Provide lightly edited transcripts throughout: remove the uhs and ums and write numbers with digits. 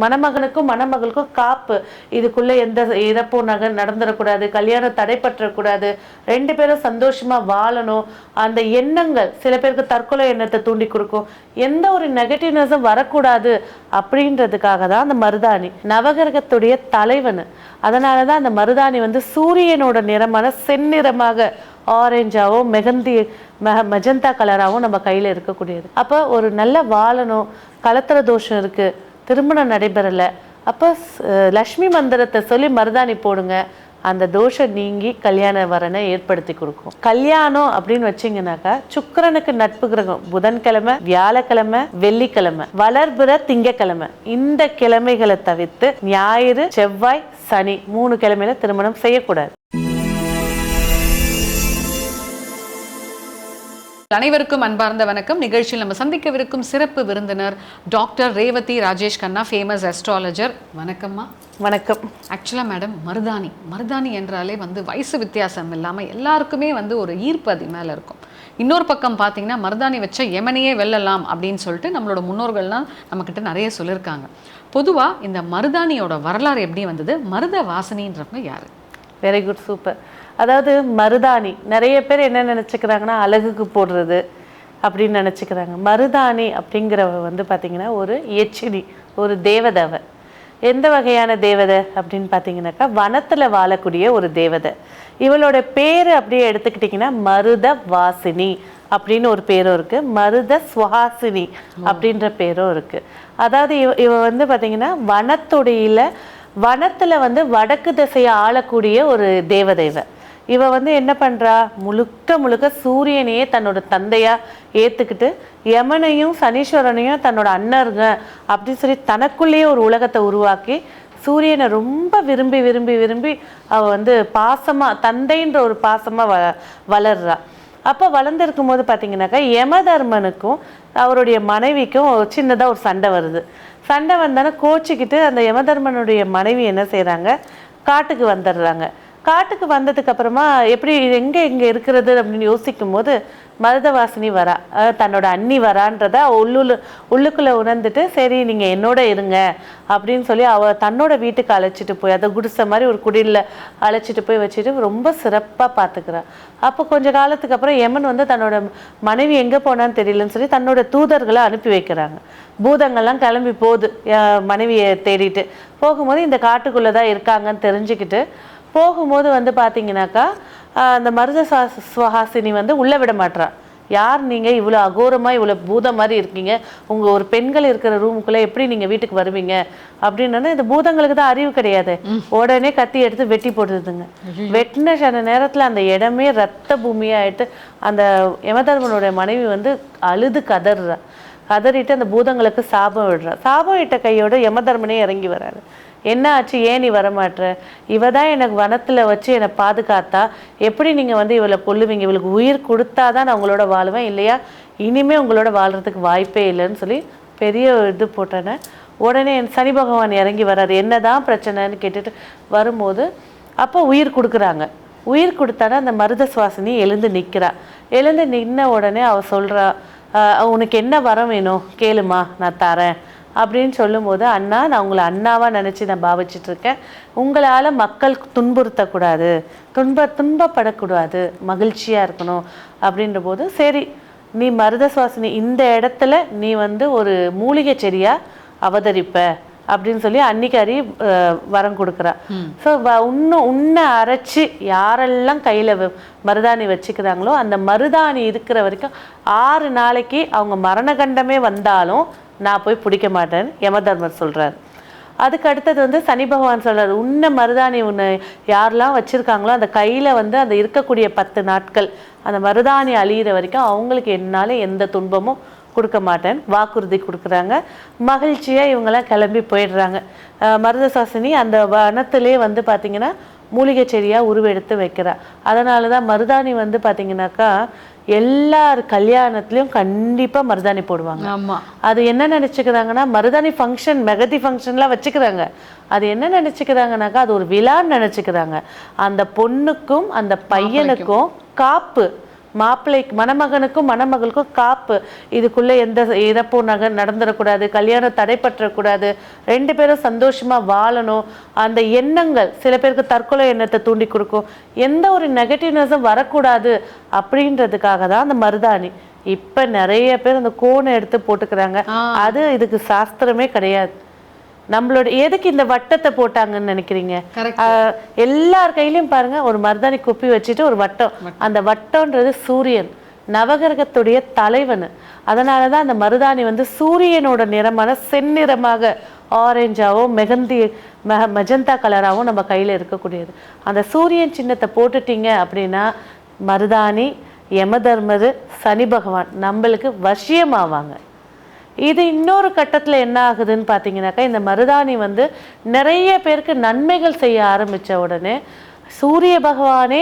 மணமகனுக்கும் மணமகளுக்கும் காப்பு, இதுக்குள்ள எந்த இறப்பும் நடந்துடக்கூடாது, கல்யாணம் தடைப்பற்றக்கூடாது, 2 பேரும் சந்தோஷமா வாழணும். அந்த எண்ணங்கள் சில பேருக்கு தற்கொலை எண்ணத்தை தூண்டி கொடுக்கும். எந்த ஒரு நெகட்டிவ்னஸும் வரக்கூடாது அப்படின்றதுக்காக தான் அந்த மருதாணி நவகிரகத்துடைய தலைவன். அதனாலதான் அந்த மருதாணி சூரியனோட நிறமான செந்நிறமாக ஆரஞ்சாவோ மெஜந்தா கலராகவும் நம்ம கையில் இருக்கக்கூடியது. அப்போ ஒரு நல்ல வாழணும், கலத்திர தோஷம் இருக்குது, திருமணம் நடைபெறலை, அப்போ லக்ஷ்மி மந்திரத்தை சொல்லி மருதாணி போடுங்க, அந்த தோஷம் நீங்கி கல்யாண வரனை ஏற்படுத்தி கொடுக்கும். கல்யாணம் அப்படின்னு வச்சிங்கனாக்கா சுக்கிரனுக்கு நட்பு கிரகம் புதன்கிழமை, வியாழக்கிழமை, வெள்ளிக்கிழமை, வளர்பிற திங்கக்கிழமை, இந்த கிழமைகளை தவிர்த்து ஞாயிறு, செவ்வாய், சனி 3 கிழமையில திருமணம் செய்யக்கூடாது. அனைவருக்கும் அன்பார்ந்த வணக்கம். நிகழ்ச்சியில் நம்ம சந்திக்கவிருக்கும் சிறப்பு விருந்தினர் doctor Revathi Rajesh Khanna, famous astrologer. வணக்கம்மா. வணக்கம். ஆக்சுவலாக மேடம், மருதாணி என்றாலே வயசு வித்தியாசம் இல்லாமல் எல்லாருக்குமே ஒரு ஈர்ப்பு அது மேலே இருக்கும். இன்னொரு பக்கம் பார்த்தீங்கன்னா மருதாணி வச்ச யமனையே வெல்லலாம் அப்படின்னு சொல்லிட்டு நம்மளோட முன்னோர்கள்லாம் நம்மக்கிட்ட நிறைய சொல்லியிருக்காங்க. பொதுவாக இந்த மருதாணியோட வரலாறு எப்படி வந்தது? மருத வாசனின்றவங்க யார்? Very good, super. அதாவது மருதாணி நிறைய பேர் என்ன நினச்சிக்கிறாங்கன்னா அழகுக்கு போடுறது அப்படின்னு நினச்சிக்கிறாங்க. மருதாணி அப்படிங்கிறவ பார்த்திங்கன்னா ஒரு யட்சினி, ஒரு தேவதை. எந்த வகையான தேவதை அப்படின்னு பார்த்தீங்கன்னாக்கா வனத்தில் வாழக்கூடிய ஒரு தேவதை. இவளோட பேர் அப்படியே எடுத்துக்கிட்டிங்கன்னா மருத வாசினி அப்படின்னு ஒரு பேரும் இருக்குது, மருத சுஹாசினி அப்படின்ற பேரும் இருக்குது. அதாவது இவ பார்த்திங்கன்னா வனத்தில் வடக்கு திசையை ஆளக்கூடிய ஒரு தேவதைவ. இவ என்ன பண்ணுறா, முழுக்க சூரியனையே தன்னோட தந்தையாக ஏற்றுக்கிட்டு யமனையும் சனீஸ்வரனையும் தன்னோட அண்ணருங்க அப்படின்னு சொல்லி தனக்குள்ளேயே ஒரு உலகத்தை உருவாக்கி சூரியனை ரொம்ப விரும்பி விரும்பி விரும்பி அவள் பாசமாக, தந்தைன்ற ஒரு பாசமாக வளர்றா. அப்போ வளர்ந்துருக்கும் போது பார்த்தீங்கன்னாக்கா யமதர்மனுக்கும் அவருடைய மனைவிக்கும் சின்னதாக ஒரு சண்டை வருது. சண்டை வந்தானே கோச்சிக்கிட்டு அந்த யமதர்மனுடைய மனைவி என்ன செய்கிறாங்க, காட்டுக்கு வந்துடுறாங்க. காட்டுக்கு வந்ததுக்கு அப்புறமா எப்படி எங்கே இருக்கிறது அப்படின்னு யோசிக்கும் போது மருதவாசினி வரா, தன்னோட அண்ணி வரான்றத உள்ளுக்குள்ளே உணர்ந்துட்டு சரி நீங்கள் என்னோட இருங்க அப்படின்னு சொல்லி அவள் தன்னோட வீட்டுக்கு அழைச்சிட்டு போய் அதை குடிசை மாதிரி ஒரு குடியில் அழைச்சிட்டு போய் வச்சுட்டு ரொம்ப சிறப்பாக பார்த்துக்கிறான். அப்போ கொஞ்சம் காலத்துக்கு அப்புறம் யமன் தன்னோட மனைவி எங்கே போனான்னு தெரியலன்னு சொல்லி தன்னோட தூதர்களை அனுப்பி வைக்கிறாங்க. பூதங்கள்லாம் கிளம்பி போகுது மனைவியை தேடிட்டு. போகும்போது இந்த காட்டுக்குள்ளே தான் இருக்காங்கன்னு தெரிஞ்சுக்கிட்டு போகும்போது பார்த்தீங்கன்னாக்கா அந்த மருத சுஹாசினி உள்ளே விட மாட்றா. யார் நீங்கள், இவ்வளோ அகோரமாக இவ்வளோ பூதம் மாதிரி இருக்கீங்க, உங்கள் ஒரு பெண்கள் இருக்கிற ரூமுக்குள்ளே எப்படி நீங்கள் வீட்டுக்கு வருவீங்க அப்படின்னா இந்த பூதங்களுக்கு தான் அறிவு கிடையாது. உடனே கத்தி எடுத்து வெட்டி போட்டுதுங்க. வெட்டின சில நேரத்தில் அந்த இடமே ரத்த பூமியாகிட்டு அந்த யமதர்மனுடைய மனைவி அழுது கதறிட்டு அந்த பூதங்களுக்கு சாபம் விடுறா. சாபம் இட்ட கையோட யமதர்மனே இறங்கி வராரு. என்ன ஆச்சு, ஏன் நீ வரமாட்டுற, இவ தான் எனக்கு வனத்தில் வச்சு என்னை பாதுகாத்தா, எப்படி நீங்கள் இவளை கொல்லுவீங்க, இவளுக்கு உயிர் கொடுத்தாதான் நான் உங்களோட வாழுவேன், இல்லையா இனிமேல் உங்களோட வாழ்கிறதுக்கு வாய்ப்பே இல்லைன்னு சொல்லி பெரிய இது போட்டேன்னு உடனே சனி பகவான் இறங்கி வராது. என்னதான் பிரச்சனைன்னு கேட்டுட்டு வரும்போது அப்போ உயிர் கொடுக்குறாங்க. உயிர் கொடுத்தானா அந்த மருத சுவாசினி எழுந்து நிற்கிறா. எழுந்து நின்ன உடனே அவள் சொல்கிறா, உனக்கு என்ன வரம் வேணும் கேளுமா, நான் தரேன் அப்படின்னு சொல்லும்போது, அண்ணா நான் உங்களை அண்ணாவாக நினச்சி நான் பாவிச்சிட்ருக்கேன், உங்களால் மக்கள் துன்புறுத்தக்கூடாது, துன்பப்படக்கூடாது, மகிழ்ச்சியாக இருக்கணும் அப்படின்ற போது சரி நீ மருத சுவாசினி இந்த இடத்துல நீ ஒரு மூலிகை செடியாக அவதரிப்ப அப்படின்னு சொல்லி அன்னிக்காரி வரம் கொடுக்குறா. ஸோ உன்னை அரைச்சி யாரெல்லாம் கையில் மருதாணி வச்சுக்கிறாங்களோ அந்த மருதாணி இருக்கிற வரைக்கும் 6 நாளைக்கு அவங்க மரணகண்டமே வந்தாலும் நான் போய் பிடிக்க மாட்டேன்னு யமதர்மர் சொல்கிறார். அதுக்கு அடுத்தது சனி பகவான் சொல்கிறார், உன்னை மருதாணி உன்னை யாரெல்லாம் வச்சுருக்காங்களோ அந்த கையில் அந்த இருக்கக்கூடிய 10 நாட்கள் அந்த மருதாணி அழியிற வரைக்கும் அவங்களுக்கு என்னால் எந்த துன்பமும் கொடுக்க மாட்டேன் வாக்குறுதி கொடுக்குறாங்க. மகிழ்ச்சியாக இவங்கெல்லாம் கிளம்பி போயிடுறாங்க. மருதசாசினி அந்த வனத்திலே பார்த்திங்கன்னா மூலிகை செடியாக உருவெடுத்து வைக்கிறா. அதனால தான் மருதாணி பார்த்திங்கனாக்கா எல்லார் கல்யாணத்துலேயும் கண்டிப்பாக மருதாணி போடுவாங்க. ஆமாம், அது என்ன நினச்சிக்கிறாங்கன்னா மருதாணி ஃபங்க்ஷன் மெகதி ஃபங்க்ஷன்லாம் வச்சுக்கிறாங்க. அது என்ன நினச்சிக்கிறாங்கனாக்கா அது ஒரு விழான்னு நினச்சிக்கிறாங்க. அந்த பொண்ணுக்கும் அந்த பையனுக்கும் காப்பு மாப்பிள்ளைக்கு மணமகனுக்கும் மணமகளுக்கும் காப்பு, இதுக்குள்ள எந்த இறப்பும் நடந்துடக்கூடாது, கல்யாணம் தடைப்பற்றக்கூடாது, 2 பேரும் சந்தோஷமா வாழணும். அந்த எண்ணங்கள் சில பேருக்கு தற்கொலை எண்ணத்தை தூண்டி கொடுக்கும். எந்த ஒரு நெகட்டிவ்னஸும் வரக்கூடாது அப்படின்றதுக்காக தான் அந்த மருதாணி. இப்ப நிறைய பேர் அந்த கோனை எடுத்து போட்டுக்கிறாங்க. அது இதுக்கு சாஸ்திரமே கிடையாது. நம்மளோட எதுக்கு இந்த வட்டத்தை போட்டாங்கன்னு நினைக்கிறீங்க? எல்லார் கையிலயும் பாருங்க ஒரு மருதாணி குப்பி வச்சுட்டு ஒரு வட்டம். அந்த வட்டம்ன்றது சூரியன், நவகிரகத்துடைய தலைவன். அதனாலதான் அந்த மருதாணி வந்து சூரியனோட நிறமான செந்நிறமாக ஆரஞ்சாவோ மெஜந்தா கலராகவும் நம்ம கையில இருக்கக்கூடியது. அந்த சூரியன் சின்னத்தை போட்டுட்டீங்க அப்படின்னா மருதாணி, யமதர்மரு, சனி பகவான் நம்மளுக்கு வசியமாவாங்க. இது இன்னொரு கட்டத்தில் என்ன ஆகுதுன்னு பார்த்தீங்கன்னாக்கா, இந்த மருதாணி வந்து நிறைய பேருக்கு நன்மைகள் செய்ய ஆரம்பித்த உடனே சூரிய பகவானே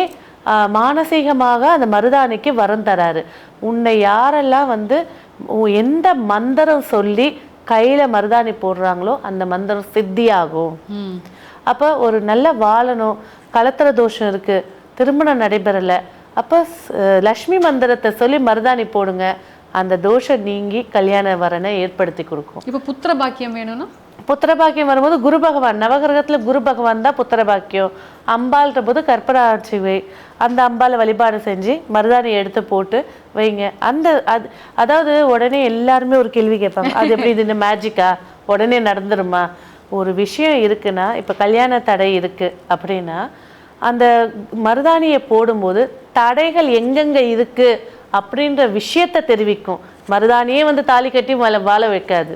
மானசீகமாக அந்த மருதாணிக்கு வரம் தராரு. உன்னை யாரெல்லாம் வந்து எந்த மந்திரம் சொல்லி கையில் மருதாணி போடுறாங்களோ அந்த மந்திரம் சித்தியாகும். அப்போ ஒரு நல்ல வாழணும், கலத்திர தோஷம் இருக்குது, திருமணம் நடைபெறலை, அப்போ லக்ஷ்மி மந்திரத்தை சொல்லி மருதாணி போடுங்க, அந்த தோஷம் நீங்கி கல்யாண வரனை ஏற்படுத்தி கொடுக்கும். இப்போ புத்திர பாக்கியம் வேணும்னா, புத்திர பாக்கியம் வரும்போது குரு பகவான், நவகிரகத்துல குரு பகவான் தான் புத்திர பாக்கியம். அம்பாள்ன்ற போது கற்பராட்சிவை, அந்த அம்பாலை வழிபாடு செஞ்சு மருதாணி எடுத்து போட்டு வைங்க. அதாவது உடனே எல்லாருமே ஒரு கேள்வி கேட்பாங்க, அது எப்படி இது இந்த மேஜிக்கா உடனே நடந்துருமா? ஒரு விஷயம் இருக்குன்னா, இப்போ கல்யாண தடை இருக்கு அப்படின்னா அந்த மருதாணியை போடும்போது தடைகள் எங்கெங்க இருக்கு அப்படின்ற விஷயத்தை தெரிவிக்கும். மருதாணியே வந்து தாலி கட்டி வாழ வைக்காது.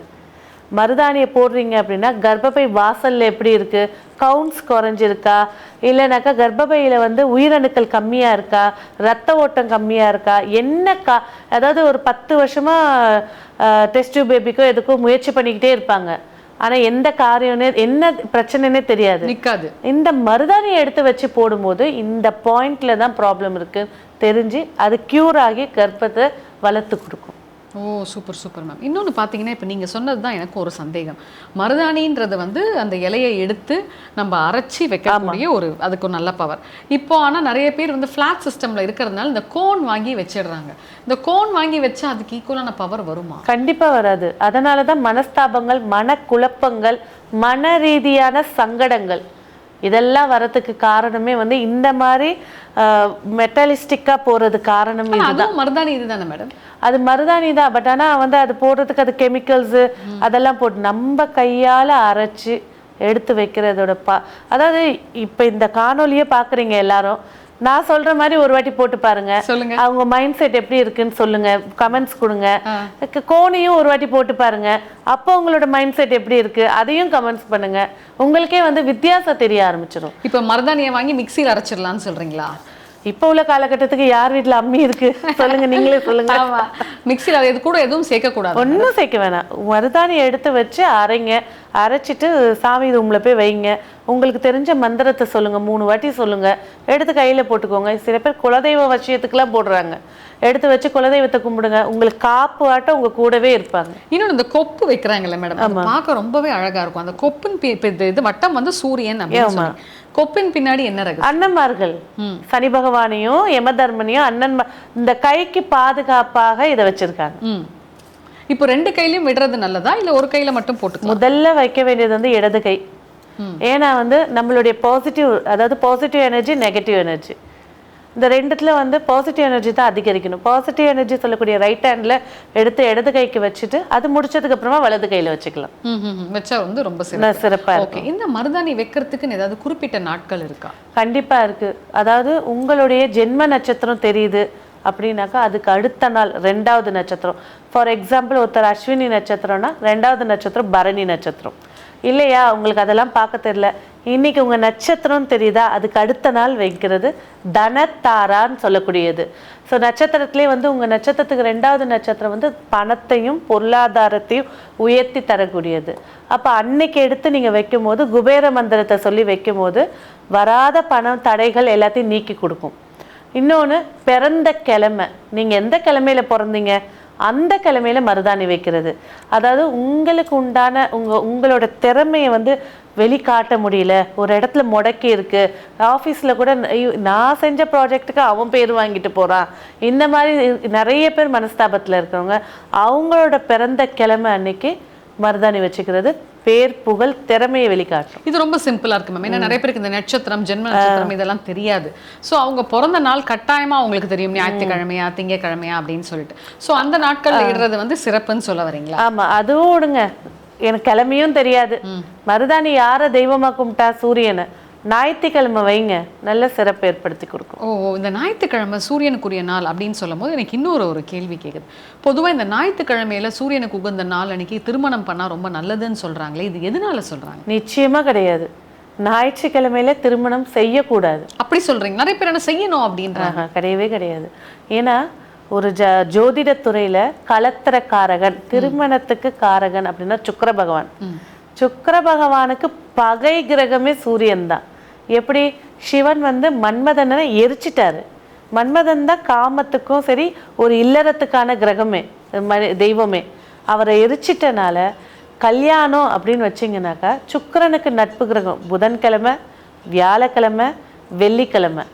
மருதாணியை போடுறீங்க அப்படின்னா கர்ப்பப்பை வாசல்ல எப்படி இருக்கு, கவுன்ஸ் குறைஞ்சிருக்கா, இல்லைனாக்கா கர்ப்பப்பையில வந்து உயிரணுக்கள் கம்மியா இருக்கா, ரத்த ஓட்டம் கம்மியா இருக்கா, அதாவது ஒரு 10 வருஷமா டெஸ்ட் டியூப் பேபிக்கோ எதுக்கோ முயற்சி பண்ணிக்கிட்டே இருப்பாங்க. ஆனா எந்த காரியம்னே என்ன பிரச்சனைனே தெரியாது, நிற்காது. இந்த மருதாணியை எடுத்து வச்சு போடும்போது இந்த பாயிண்ட்ல தான் ப்ராப்ளம் இருக்கு தெரிஞ்சு அது கியூர் ஆகி கர்ப்பத்தை வளர்த்து கொடுக்கும். ஓ சூப்பர் சூப்பர் மேம். இன்னொன்று பார்த்தீங்கன்னா, இப்போ நீங்கள் சொன்னது தான் எனக்கு ஒரு சந்தேகம். மருதாணின்றது வந்து அந்த இலையை எடுத்து நம்ம அரைச்சி வைக்கக்கூடிய அதுக்கு ஒரு நல்ல பவர். இப்போ ஆனால் நிறைய பேர் வந்து ஃப்ளாட் சிஸ்டமில் இருக்கிறதுனால இந்த கோன் வாங்கி வச்சிடுறாங்க. இந்த கோன் வாங்கி வச்சா அதுக்கு ஈக்குவலான பவர் வருமா? கண்டிப்பாக வராது. அதனால தான் மனஸ்தாபங்கள், மனக்குழப்பங்கள், மன ரீதியான சங்கடங்கள் இதெல்லாம் வரதுக்கு காரணமே வந்து இந்த மாதிரி மெட்டலிஸ்டிக்கா போறது காரணம் இதுதான். மருதாணி இதுதானே மேடம்? அது மருதாணி தான். பட் ஆனா வந்து அது போடுறதுக்கு அது கெமிக்கல்ஸ் அதெல்லாம் போட்டு நம்ம கையால அரைச்சு எடுத்து வைக்கிறதோட அதாவது இப்ப இந்த காணொலியே பாக்குறீங்க எல்லாரும், நான் சொல்ற மாதிரி ஒரு வாட்டி போட்டு பாருங்க. சொல்லுங்க, அவங்க மைண்ட் செட் எப்படி இருக்குன்னு சொல்லுங்க, கமெண்ட்ஸ் கொடுங்க. கோனையும் ஒரு வாட்டி போட்டு பாருங்க, அப்போ உங்களோட மைண்ட் செட் எப்படி இருக்கு அதையும் கமெண்ட்ஸ் பண்ணுங்க. உங்களுக்கே வந்து வித்தியாசம் தெரிய ஆரம்பிச்சிடும். இப்போ மருதாணியை வாங்கி மிக்சியில் அரைச்சிடலாம்னு சொல்றீங்களா? இப்போ உள்ள காலகட்டத்துக்கு யார் வீட்டில் அம்மி இருக்கு சொல்லுங்க, நீங்களே சொல்லுங்க. மிக்சியில் அது கூட எதுவும் சேர்க்கக்கூடாது, ஒன்றும் சேர்க்க வேணாம். மருதாணியை எடுத்து வச்சு அரைங்க, அரைச்சிட்டு சாமி ரூம்ல போய் வைங்க. உங்களுக்கு தெரிஞ்ச மந்திரத்தை சொல்லுங்க, 3 வாட்டி சொல்லுங்க, எடுத்து கையில போட்டுக்கோங்க. சில பேர் குலதெய்வ வசியத்துக்குலாம் போடுறாங்க, எடுத்து வச்சு குலதெய்வத்தை கும்பிடுங்க, உங்களுக்கு காப்பு ஆட்ட உங்க கூடவே இருப்பாங்க. இன்னொன்று இந்த கொப்பு வைக்கிறாங்கல்ல மேடம், பார்க்க ரொம்பவே அழகா இருக்கும். அந்த கொப்பின் இது வட்டம் வந்து சூரியன் அப்படின்னு, கொப்பின் பின்னாடி என்ன ரகம்? அண்ணன்மார்கள், சனி பகவானையும் யமதர்மனையும் இந்த கைக்கு பாதுகாப்பாக இதை வச்சிருக்காங்க. இப்போ 2 கையிலயும் விடுறது நல்லதா இல்ல ஒரு கையில மட்டும் போட்டு? முதல்ல வைக்க வேண்டியது வந்து இடது கை. ஏன்னா வந்து நம்மளுடைய பாசிட்டிவ், அதாவது பாசிட்டிவ் எனர்ஜி, நெகட்டிவ் எனர்ஜி, இந்த 2த்துல வந்து பாசிட்டிவ் எனர்ஜி தான் அதிகரிக்கணும். பாசிட்டிவ் எனர்ஜி சொல்லக்கூடிய ரைட் ஹேண்ட்ல எடுத்து இடது கைக்கு வச்சுட்டு அது முடிச்சதுக்கு அப்புறமா வலது கையில வச்சுக்கலாம். வச்சா வந்து ரொம்ப சிறப்பா இருக்கும். இந்த மருதாணி வைக்கிறதுக்கு ஏதாவது குறிப்பிட்ட நாட்கள் இருக்கா? கண்டிப்பா இருக்கு. அதாவது உங்களுடைய ஜென்ம நட்சத்திரம் தெரியுது அப்படின்னாக்கா அதுக்கு அடுத்த நாள் 2வது நட்சத்திரம். ஃபார் எக்ஸாம்பிள் ஒருத்தர் அஸ்வினி நட்சத்திரம்னா 2வது நட்சத்திரம் பரணி நட்சத்திரம். இல்லையா, உங்களுக்கு அதெல்லாம் பார்க்க தெரியல, இன்னைக்கு உங்க நட்சத்திரம் தெரியுதா, அதுக்கு அடுத்த நாள் வைக்கிறது தனத்தாரான்னு சொல்லக்கூடியது. ஸோ நட்சத்திரத்திலே வந்து உங்க நட்சத்திரத்துக்கு 2வது நட்சத்திரம் வந்து பணத்தையும் பொருளாதாரத்தையும் உயர்த்தி தரக்கூடியது. அப்போ அன்னைக்கு எடுத்து நீங்க வைக்கும் போது குபேர மந்திரத்தை சொல்லி வைக்கும் போது வராத பணம் தடைகள் எல்லாத்தையும் நீக்கி கொடுக்கும். இன்னொன்று, பிறந்த கிழமை, நீங்கள் எந்த கிழமையில பிறந்தீங்க அந்த கிழமையில மருதாணி வைக்கிறது. அதாவது உங்களுக்கு உண்டான உங்களோட திறமையை வந்து வெளிக்காட்ட முடியல, ஒரு இடத்துல முடக்கி இருக்கு, ஆஃபீஸில் கூட நான் செஞ்ச ப்ராஜெக்ட்டுக்கு அவன் பேர் வாங்கிட்டு போகிறான், இந்த மாதிரி நிறைய பேர் மனஸ்தாபத்தில் இருக்கிறவங்க அவங்களோட பிறந்த கிழமை அன்னைக்கு மருதாணி வச்சுக்கிறது பேர் புகழ் திறமையை வெளிக்காட்டும். இது ரொம்ப சிம்பிளா இருக்கு மேம். ஏன்னா நிறைய பேருக்கு இந்த நட்சத்திரம் ஜென்ம நட்சத்திரம் இதெல்லாம் தெரியாது. ஸோ அவங்க பிறந்த நாள் கட்டாயமா அவங்களுக்கு தெரியும், ஞாயிற்றுக்கிழமையா திங்கக்கிழமையா அப்படின்னு சொல்லிட்டு. ஸோ அந்த நாட்கள்ல இடுறது வந்து சிறப்புன்னு சொல்ல வரீங்களா? ஆமா, அதுவும் விடுங்க, எனக்கு கிழமையும் தெரியாது. மருதாணி யாரை தெய்வமா கும்பிட்டா? சூரியனை. ஞாயிற்றுக்கிழமை வைங்க, நல்ல சிறப்பு ஏற்படுத்தி கொடுக்கும். இந்த ஞாயிற்றுக்கிழமை சூரியனுக்குரிய நாள் அப்படின்னு சொல்லும் போது எனக்கு இன்னொரு கேள்வி கேட்குது. பொதுவாக இந்த ஞாயிற்றுக்கிழமையில சூரியனுக்கு உகந்த நாள் அன்னைக்கு திருமணம் பண்ணா ரொம்ப நல்லதுன்னு சொல்றாங்களே, இது எதனால சொல்றாங்க? நிச்சயமா கிடையாது. ஞாயிற்றுக்கிழமையில திருமணம் செய்யக்கூடாது. அப்படி சொல்றீங்க? நிறைய பேர் என்ன செய்யணும் அப்படின்றாங்க. கிடையவே கிடையாது. ஏன்னா ஒரு ஜோதிடத்துறையில கலத்திர காரகன், திருமணத்துக்கு காரகன் அப்படின்னா சுக்கிர பகவான். சுக்கிர பகவானுக்கு பகை கிரகமே சூரியன் தான். எப்படி சிவன் வந்து மன்மதனை எரிச்சிட்டாரு. மன்மதன் தான் காமத்துக்கும் சரி ஒரு இல்லறத்துக்கான கிரகமே, தெய்வமே. அவரை எரிச்சிட்டனால கல்யாணம் அப்படின்னு வச்சிங்கனாக்கா சுக்கிரனுக்கு நட்பு கிரகம் புதன்கிழமை, வியாழக்கிழமை, வெள்ளிக்கிழமை,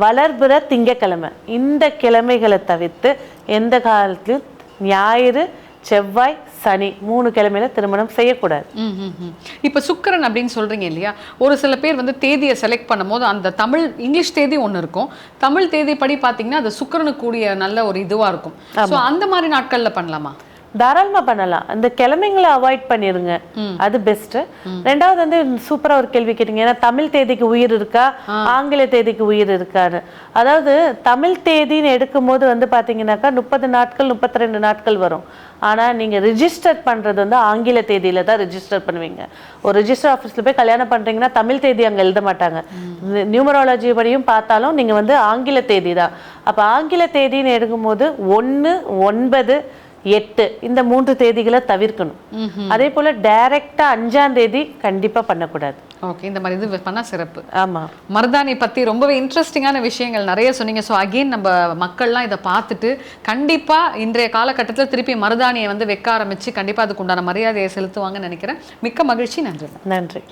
வளர்பிற திங்கக்கிழமை. இந்த கிழமைகளை தவிர்த்து எந்த காலத்திலும் ஞாயிறு, செவ்வாய், சனி 3 கிழமையில திருமணம் செய்யக்கூடாது. இப்ப சுக்கிரன் அப்படின்னு சொல்றீங்க இல்லையா, ஒரு சில பேர் வந்து தேதியை செலக்ட் பண்ணும் போது அந்த தமிழ் இங்கிலீஷ் தேதி ஒண்ணு இருக்கும், தமிழ் தேதி படி பாத்தீங்கன்னா அது சுக்கிரனுக்கு கூடிய நல்ல ஒரு இதுவா இருக்கும். சோ அந்த மாதிரி நாட்கள்ல பண்ணலாமா? தாராளமா பண்ணலாம். அந்த கிழமைங்களை அவாய்ட் பண்ணிருங்க, அது பெஸ்ட். ரெண்டாவது வந்து சூப்பரா ஒரு கேள்வி கேட்டீங்க, ஏன்னா தமிழ் தேதிக்கு உயிர் இருக்கா ஆங்கில தேதிக்கு உயிர் இருக்கான்னு. அதாவது தமிழ் தேதின்னு எடுக்கும் போது வந்து பாத்தீங்கன்னாக்கா 30 நாட்கள் 32 நாட்கள் வரும். ஆனா நீங்க ரிஜிஸ்டர் பண்றது வந்து ஆங்கில தேதியில தான் ரிஜிஸ்டர் பண்ணுவீங்க. ஒரு ரிஜிஸ்டர் ஆஃபீஸ்ல போய் கல்யாணம் பண்றீங்கன்னா தமிழ் தேதி அங்க எழுத மாட்டாங்க. நியூமராலஜி படியும் பார்த்தாலும் நீங்க வந்து ஆங்கில தேதி தான். அப்ப ஆங்கில தேதின்னு எடுக்கும்போது 1, 9, 8 இந்த 3 தேதிகளை தவிர்க்கணும். அதே போல டைரக்டா 5ஆம் தேதி கண்டிப்பா பண்ணக்கூடாது. ஓகே, இந்த மாதிரி இது பண்ணா சிறப்பு. ஆமா, மருதாணி பத்தி ரொம்பவே இன்ட்ரெஸ்டிங்கான விஷயங்கள் நிறைய சொன்னீங்க. ஸோ அகெயின் நம்ம மக்கள்லாம் இதை பார்த்துட்டு கண்டிப்பா இன்றைய காலகட்டத்தில் திருப்பி மருதாணியை வந்து வைக்க ஆரம்பிச்சு கண்டிப்பா அதுக்கு உண்டான மரியாதையை செலுத்துவாங்கன்னு நினைக்கிறேன். மிக்க மகிழ்ச்சி. நன்றி. நன்றி.